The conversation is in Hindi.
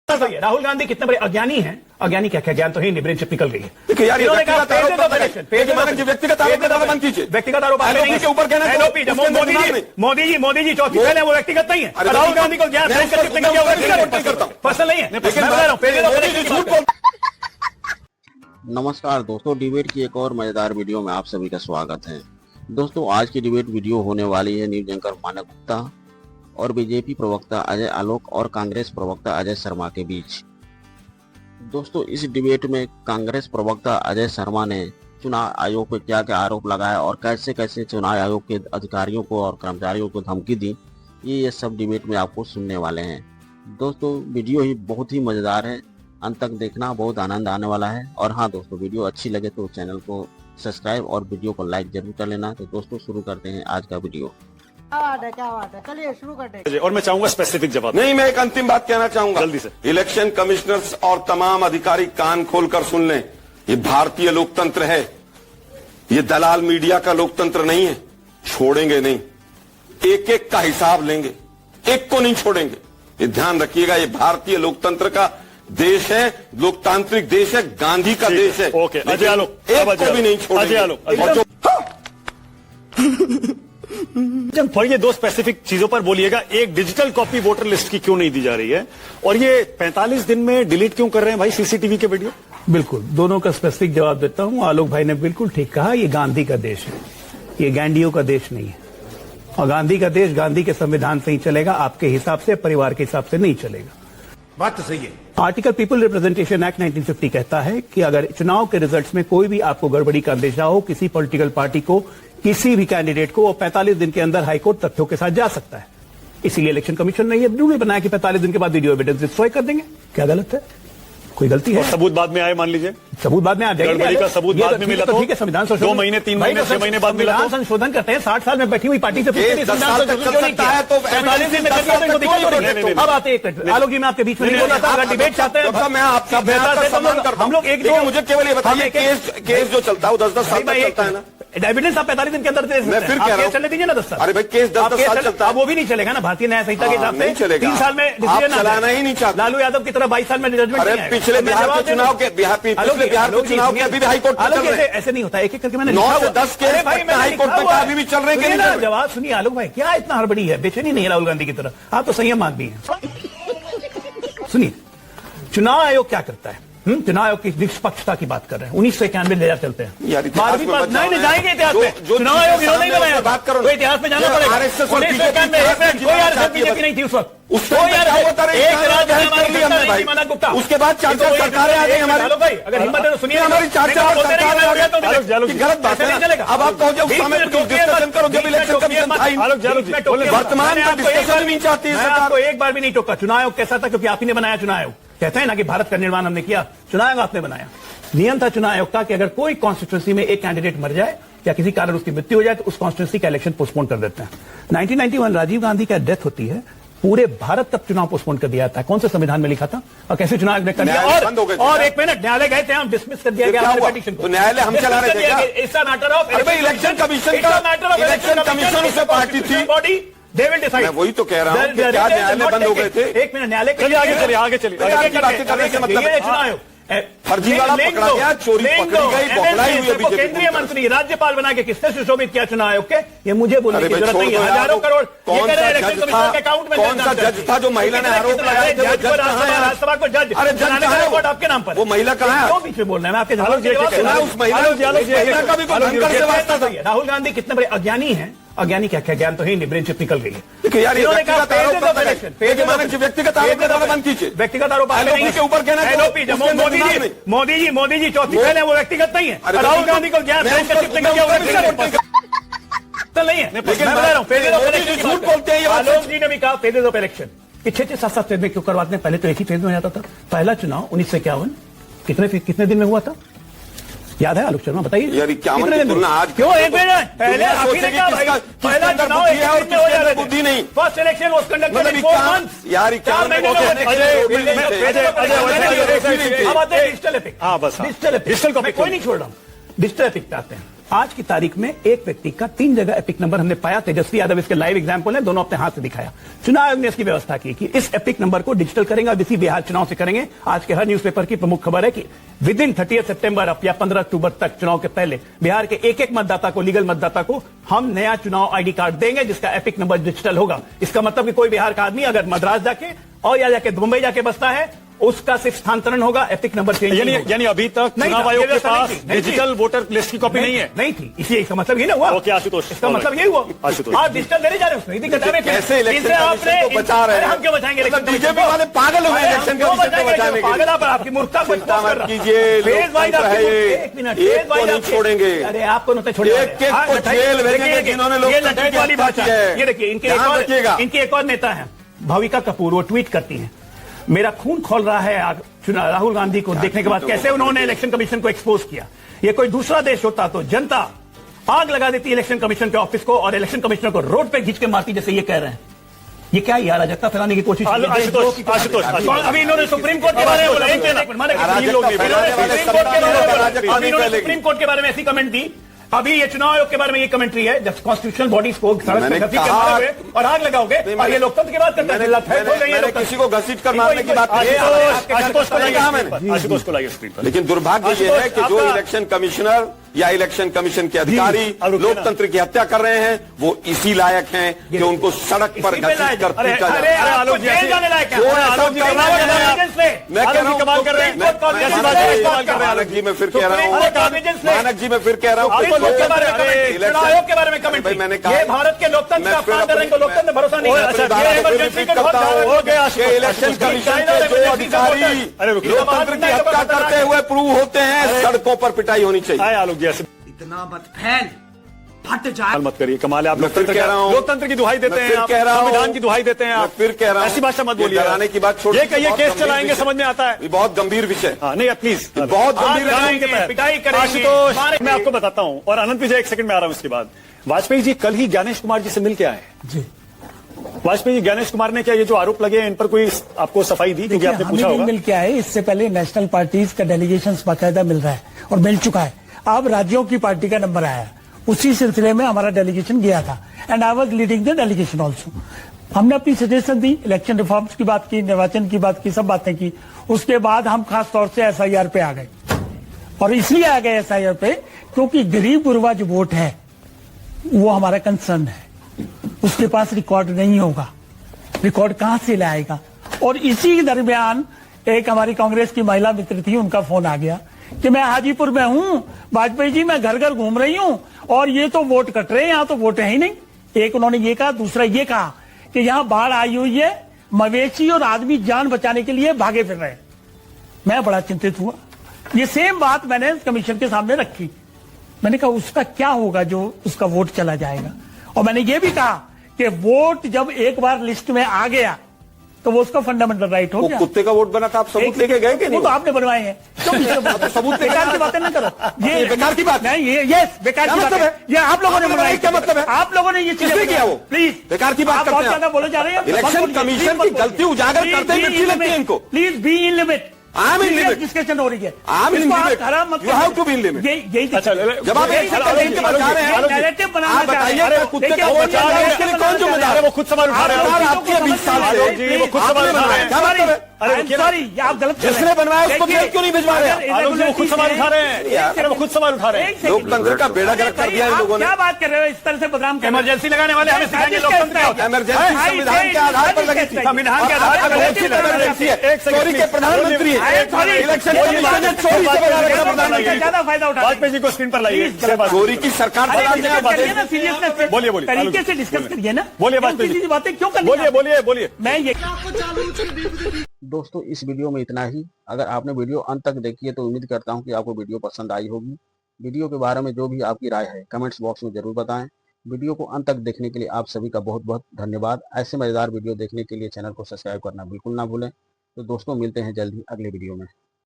राहुल गांधी कितने बड़े अज्ञानी हैं। अज्ञानी क्या ज्ञान तो ही नहीं, ब्रेन चिप निकल गई है। व्यक्तिगत आरोप मोदी जी चौथी पहले वो व्यक्तिगत नहीं है। राहुल गांधी को ज्ञान पर्सनल नहीं है। नमस्कार दोस्तों, डिबेट की एक और मजेदार वीडियो में आप सभी का स्वागत है। दोस्तों, आज की डिबेट वीडियो होने वाली है न्यूज एंकर मानक गुप्ता और बीजेपी प्रवक्ता अजय आलोक और कांग्रेस प्रवक्ता अजय शर्मा के बीच। दोस्तों, इस डिबेट में कांग्रेस प्रवक्ता अजय शर्मा ने चुनाव आयोग पर क्या क्या आरोप लगाया और कैसे कैसे चुनाव आयोग के अधिकारियों को और कर्मचारियों को धमकी दी, ये सब डिबेट में आपको सुनने वाले हैं। दोस्तों, वीडियो ही बहुत ही मजेदार है, अंत तक देखना, बहुत आनंद आने वाला है। और हाँ दोस्तों, वीडियो अच्छी लगे तो चैनल को सब्सक्राइब और वीडियो को लाइक जरूर कर लेना। तो दोस्तों, शुरू करते हैं आज का वीडियो। क्या बात है, चलिए शुरू करते हैं। और मैं चाहूंगा स्पेसिफिक जवाब। नहीं, मैं एक अंतिम बात कहना चाहूंगा जल्दी से। इलेक्शन कमिश्नर्स और तमाम अधिकारी कान खोलकर सुन लें, ये भारतीय लोकतंत्र है, ये दलाल मीडिया का लोकतंत्र नहीं है। छोड़ेंगे नहीं, एक एक का हिसाब लेंगे, एक को नहीं छोड़ेंगे। ये ध्यान रखिएगा, ये भारतीय लोकतंत्र का देश है, लोकतांत्रिक देश है, गांधी का देश है। ओके, अजय आलोक एक को भी नहीं छोड़ेंगे। अजय आलोक जब थोड़ी ये दो स्पेसिफिक चीजों पर बोलिएगा। एक, डिजिटल कॉपी वोटर लिस्ट की क्यों नहीं दी जा रही है, और ये 45 दिन में डिलीट क्यों कर रहे हैं भाई सीसीटीवी के वीडियो? बिल्कुल, दोनों का स्पेसिफिक जवाब देता हूं। आलोक भाई ने बिल्कुल ठीक कहा, ये गांधी का देश है, ये गैंडियों का देश नहीं है। और गांधी का देश गांधी के संविधान से ही चलेगा, आपके हिसाब से, परिवार के हिसाब से नहीं चलेगा। बात तो सही है। आर्टिकल पीपल रिप्रेजेंटेशन एक्ट 1950 कहता है कि अगर चुनाव के रिजल्ट्स में कोई भी आपको गड़बड़ी का अंदेशा हो, किसी पॉलिटिकल पार्टी को, किसी भी कैंडिडेट को, वो 45 दिन के अंदर हाईकोर्ट तथ्यों के साथ जा सकता है। इसीलिए इलेक्शन कमीशन ने यह रूल बनाया कि 45 दिन के बाद वीडियो एविडेंस डिस्ट्रॉय कर देंगे। क्या गलत है? कोई गलती है? सबूत बाद में आए, मान लीजिए सबूत बाद में आ जाएगा, गड़बड़ी का सबूत बाद में मिला तो ठीक है। संविधान संशोधन 2 महीने 3 महीने 6 महीने बाद मिला तो संशोधन करते हैं। 60 साल में बैठी हुई पार्टी से अब आते हैं। आलोक जी, मैं आपके बीच में नहीं बोला था। अगर डिबेट चाहते हैं, हम लोग एक मुझे केवल ये बताइए, केस जो चलता है वो 10-10 साल तक चलता है ना? एविडेंस आप 45 दिन के अंदर दे सकते हैं। फिर कह रहा हूं, चलने दीजिए ना 10 साल। अरे भाई, केस 10-10 साल चलता है, वो भी नहीं चलेगा ना भारतीय न्याय संहिता के हिसाब से। नहीं चलेगा, 3 साल में डिसीजन चलाना ही नहीं चाहता। लालू यादव की तरह 22 साल में जजमेंट। अरे पिछले बिहार के चुनाव के अभी भी हाईकोर्ट चल रहे हैं। ऐसे नहीं होता, एक एक करके मैंने 9 से 10 केस हाईकोर्ट तक अभी भी चल रहे हैं। जवाब सुनिए आलोक भाई, क्या इतना हड़बड़ी है? बेचैनी नहीं है राहुल गांधी की तरह। आप तो संयम आदमी हैं। सुनिए, चुनाव आयोग क्या करता है? चुनाव आयोग की निष्पक्षता की बात कर रहे हैं। 1991 ले चलते हैं, 12वीं पास नहीं जाएंगे इतिहास में। चुनाव आयोग इन्होंने नहीं बनाया, बात करो, तो इतिहास में जाना पड़ेगा। 1991 कोई आरएसएस बीजेपी नहीं थी उस वक्त। उसके बाद 4 सरकारें आ गई हमारे। भाई अगर हिम्मत है तो सुनिए, हमारी 4 सरकारें आ गई तो गलत बात है। अब आप कहो जब डिस्कशन करो, जब इलेक्शन कमीशन वर्तमान का डिस्कशन नहीं चाहती है। आपको एक बार भी नहीं टोका। चुनाव आयोग कैसा था? क्योंकि आप ही ने बनाया चुनाव आयोग। कहते हैं ना कि भारत का निर्माण हमने किया, चुनाव आयोग आपने बनाया। नियम था चुनाव आयोग का कि अगर कोई कॉन्स्टिट्यूंसी में एक कैंडिडेट मर जाए या किसी कारण उसकी मृत्यु हो जाए तो उस कॉन्स्टिट्यूंसी का इलेक्शन पोस्टपोन कर देते हैं। 1991 राजीव गांधी का डेथ होती है, पूरे भारत तक चुनाव पोस्टपोन कर दिया था। कौन से संविधान में लिखा था और कैसे चुनाव ने कर दिया? और एक मिनट, न्यायालय गए थे, हम डिसमिस कर दिया गया हमारे पिटीशन को। न्यायालय हम चला रहे थे क्या? It's a matter of election commission का, इलेक्शन कमीशन से पार्टी थी, बॉडी दे विल डिसाइड। मैं वही तो कह रहा हूं कि क्या न्यायालय बंद हो गए थे? एक मिनट, न्यायालय आगे चलिए चुनाव फर्जी वाला पकड़ा गया, चोरी पकड़ी गई, बौखलाई हुई बीजेपी। केंद्रीय मंत्री राज्यपाल बना के किसने सुशोभित किया चुनाव आयोग के? ये मुझे बोलने की जरूरत नहीं है। हजारों करोड़ कौन सा जज था जो महिला ने आरोप लगाया? राज्यसभा को जज, अरे जज आपके नाम पर, वो महिला कहाँ है? बीच में बोल रहे हैं, मैं आपके उस महिला का भी कोई वास्ता था? राहुल गांधी कितने बड़े अज्ञानी हैं। अज्ञानी क्या ज्ञान तो ही नहीं, ब्रेन चिप निकल गई है। यार, व्यक्तिगत आरोप बंद कीजिए। व्यक्तिगत आरोप के ऊपर कहना, मोदी जी चौथी पहले वो व्यक्तिगत नहीं है। राहुल गांधी को ज्ञान नहीं है। झूठ बोलते हैं। आलोक जी ने भी कहा फेजेस ऑफ इलेक्शन कि 6-7 फेज में क्यों करवाते हैं? पहले तो एक ही फेज में हो जाता था। पहला चुनाव 1951 कितने दिन में हुआ था? याद है आलोक शर्मा? बताइए यार, कितने दिन आज क्यों एक पहले पहला चुनाव बुद्धि नहीं। First election was conducted in 4 months. यार, 4 महीने डिजिटल एपिक। हाँ बस डिजिटल एपिक, कोई नहीं छोड़ रहा हूं। डिजिटल एपिक पे आते हैं। आज की तारीख में एक व्यक्ति का 3 जगह एपिक नंबर हमने पाया। तेजस्वी यादव इसके लाइव एग्जाम्पल है, दोनों अपने हाथ से दिखाया। चुनाव आयोग ने इसकी व्यवस्था की कि इस एपिक नंबर को डिजिटल करेंगे और इसी बिहार चुनाव से करेंगे। आज के हर न्यूज़पेपर की प्रमुख खबर है कि विद इन 30 सितंबर या 15 अक्टूबर तक, चुनाव के पहले, बिहार के एक एक मतदाता को, लीगल मतदाता को, हम नया चुनाव आईडी कार्ड देंगे जिसका एपिक नंबर डिजिटल होगा। इसका मतलब कि कोई बिहार का आदमी अगर मद्रास जाके और या जाके मुंबई जाके बसता है, उसका सिर्फ स्थानांतरण होगा, एपिक नंबर चेंज यानी अभी तक चुनाव आयोग के पास डिजिटल वोटर लिस्ट की कॉपी नहीं है। नहीं थी, इसी इसका मतलब ये ना हुआ। ओके आशुतोष, इसका मतलब ये हुआ आशुतोष, आप डिजिटल देने जा रहे हो उसमें कैसे इलेक्शन कमीशन को बचा रहे हैं? हम क्यों बचाएंगे? बीजेपी वाले पागल हुए इलेक्शन कमीशन को बचाने के लिए। पागल आप, आपकी मूर्खता को चिंता मत कीजिए, एक मिनट, एक को नहीं छोड़ेंगे। अरे आपको नहीं छोड़ेंगे, एक को जेल भेजेंगे जिन्होंने लोकतंत्र की हत्या की है। ये देखिए, इनके एक और नेता है भाविका कपूर, वो ट्वीट करती हैं, मेरा खून खोल रहा है राहुल गांधी को देखने के बाद कैसे उन्होंने इलेक्शन कमीशन को एक्सपोज किया। ये कोई दूसरा देश होता तो जनता आग लगा देती इलेक्शन कमीशन के ऑफिस को और इलेक्शन कमिश्नर को रोड पे खींच के मारती, जैसे ये कह रहे हैं। ये क्या यार अराजकता फैलाने की कोशिश? अभी इन्होंने सुप्रीम कोर्ट के बारे में सुप्रीम कोर्ट के बारे में ऐसी कमेंट दी। अभी ये चुनाव आयोग के बारे में ये कमेंट्री है, जब कॉन्स्टिट्यूशनल बॉडीज को सड़क पे घसीट कर मारोगे और आग लगाओगे और ये लोकतंत्र की बात करते हैं। मैंने किसी को घसीट कर मारने की बात नहीं, आशुतोष को लाइए स्क्रीन पर। लेकिन दुर्भाग्य ये है कि जो इलेक्शन कमिश्नर या इलेक्शन कमिशन के अधिकारी लोकतंत्र की हत्या कर रहे हैं, वो इसी लायक हैं कि उनको सड़क पर घसीट कर पीटा जाए। मैं कह रहा हूं, मानक जी मैं फिर कह रहा हूं, मानक जी मैं फिर कह रहा हूं, चुनाव के बारे में कमेंट, मैंने कहा भारत के लोकतंत्र का अपमान कर रहे हैं, लोकतंत्र भरोसा नहीं है। इलेक्शन कमीशन के जो अधिकारी लोकतंत्र की हत्या करते हुए प्रूव होते हैं, सड़कों पर पिटाई होनी चाहिए। इतना मत फैल, फट जा मत करिए, कमाल है आप लोकतंत्र की दुहाई देते हैं, संविधान की दुहाई देते हैं आप, फिर कह रहा हूं ऐसी भाषा मत बोलिए। डराने की बात छोड़िए, ये कहिए केस चलाएंगे, समझ में आता है। ये बहुत गंभीर विषय, नहीं प्लीज, बहुत गंभीर पिटाई करेंगे। आशुतोष मैं आपको बताता हूं, और आनंद विजय एक सेकंड में आ रहा हूं। उसके बाद वाजपेयी जी कल ही ज्ञानेश कुमार जी से मिल के आए जी। वाजपेयी जी, ज्ञानेश कुमार ने क्या ये जो आरोप लगे हैं इन पर कोई आपको सफाई दी? क्योंकि आपने पूछा होगा। मिल के आए, इससे पहले नेशनल पार्टीज का डेलीगेशन बाकायदा मिल रहा है और मिल चुका है। अब राज्यों की पार्टी का नंबर आया, उसी सिलसिले में हमारा डेलीगेशन गया था and I was leading the delegation also. हमने अपनी सजेशन दी, इलेक्शन रिफॉर्म्स की बात की, निर्वाचन की बात की, सब बातें की। उसके बाद हम खास तौर से SIR पे आ गए, और इसलिए आ गए SIR पे क्योंकि गरीब गुरबा जो वोट है वो हमारा कंसर्न है। उसके पास रिकॉर्ड नहीं होगा, रिकॉर्ड कहां से लाएगा? और इसी दरमियान एक हमारी कांग्रेस की महिला मित्र थी, उनका फोन आ गया कि मैं हाजीपुर में हूं वाजपेयी जी, मैं घर घर घूम रही हूं और ये तो वोट कट रहे हैं, यहां तो वोट है ही नहीं। एक उन्होंने ये कहा, दूसरा ये कहा कि यहां बाढ़ आई हुई है, मवेशी और आदमी जान बचाने के लिए भागे फिर रहे हैं। मैं बड़ा चिंतित हुआ। ये सेम बात मैंने कमीशन के सामने रखी। मैंने कहा उसका क्या होगा जो उसका वोट चला जाएगा? और मैंने ये भी कहा कि वोट जब एक बार लिस्ट में आ गया तो वो उसका फंडामेंटल राइट हो गया। कुत्ते का वोट बना था, आप सबूत लेके गए कि नहीं? वो तो आपने बनवाए हैं, क्यों सबूत? बेकार की बातें ना करो, ये बेकार की बात नहीं, ये यस बेकार की बात है। ये आप लोगों ने बनवाई, क्या मतलब है? आप लोगों ने ये चीजें किया वो? प्लीज बेकार की बात बहुत ज्यादा बोले जा रहे हैं। इलेक्शन कमीशन की गलती उजागर करते ही मिर्ची लगती है इनको। Please be in limit. I'm in limit. Discussion हो रही है। I'm in limit. You have to be in limit. यही जब आप एक के बचा रहे हैं, नैरेटिव बनाना बताइए कुत्ते को बचा रहे हैं, इसके लिए कौन जिम्मेदार है? वो खुद सवाल उठा रहे हैं। आपके 20 साल से वो खुद सवाल उठा रहे हैं। क्या मतलब है? अरे सॉरी, आप गलत जिसने बनवाया उसको जेल क्यों नहीं भिजवा रहे? आलोक जी वो खुद सवाल उठा रहे हैं, वो खुद सवाल उठा रहे हैं। लोकतंत्र का बेड़ा गर्क कर दिया इन लोगों ने। क्या बात कर रहे हो? इस तरह से बदनाम कर, इमरजेंसी लगाने वाले हमें सिखाएंगे लोकतंत्र। इमरजेंसी संविधान के आधार पर लगी थी, संविधान के आधार पर इमरजेंसी है। चोरी के प्रधानमंत्री है, इलेक्शन कमीशन ने चोरी से बना रखा प्रधानमंत्री। ज्यादा फायदा उठा वाजपेयी जी को स्क्रीन पर लाइए। चोरी की सरकार सीरियसनेस तरीके से डिस्कस करिए ना। बोलिए वाजपेयी जी, बातें क्यों करनी? बोलिए। मैं ये दोस्तों इस वीडियो में इतना ही। अगर आपने वीडियो अंत तक देखी है तो उम्मीद करता हूं कि आपको वीडियो पसंद आई होगी। वीडियो के बारे में जो भी आपकी राय है कमेंट्स बॉक्स में जरूर बताएं। वीडियो को अंत तक देखने के लिए आप सभी का बहुत बहुत धन्यवाद। ऐसे मजेदार वीडियो देखने के लिए चैनल को सब्सक्राइब करना बिल्कुल ना भूलें। तो दोस्तों मिलते हैं जल्द ही अगले वीडियो में।